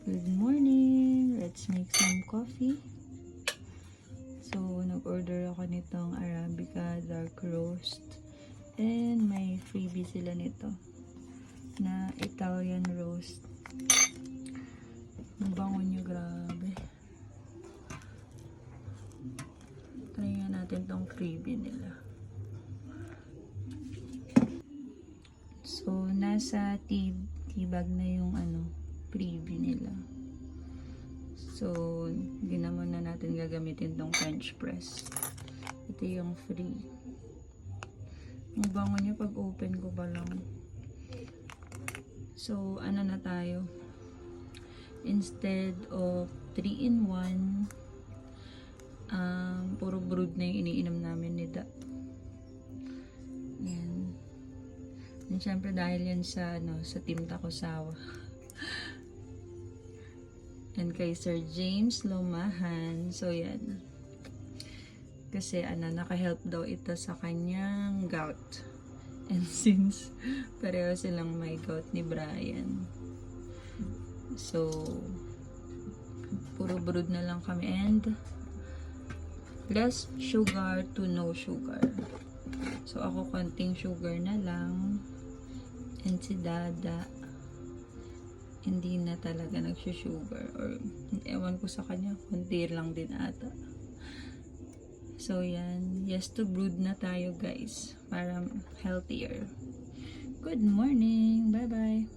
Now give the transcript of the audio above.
Good morning! Let's make some coffee. So, nag-order ako nitong Arabica Dark Roast. And may freebie sila nito na Italian Roast. Mabango nyo, grabe. Try nga natin tong freebie nila. So, nasa tea bag na yung freebie nila. So, hindi naman na natin gagamitin tong French press. Ito yung free. Ang bango niya pag open ko pa lang. So, ano na tayo? Instead of 3-in-1, puro brewed na yung iniinom namin ni Da. Yan. And syempre dahil yan sa, sa Team Takosawa. And kay Sir James Lomahan. So, yan. Kasi, naka-help daw ito sa kanyang gout. And since, pareho silang may gout ni Brian. So, puro brewed na lang kami. And, less sugar to no sugar. So, ako konting sugar na lang. And si Dada, hindi na talaga nagsusugar, or ewan ko sa kanya, konti lang din ata. So yan, yes to brewed na tayo guys, para healthier. Good morning, bye bye.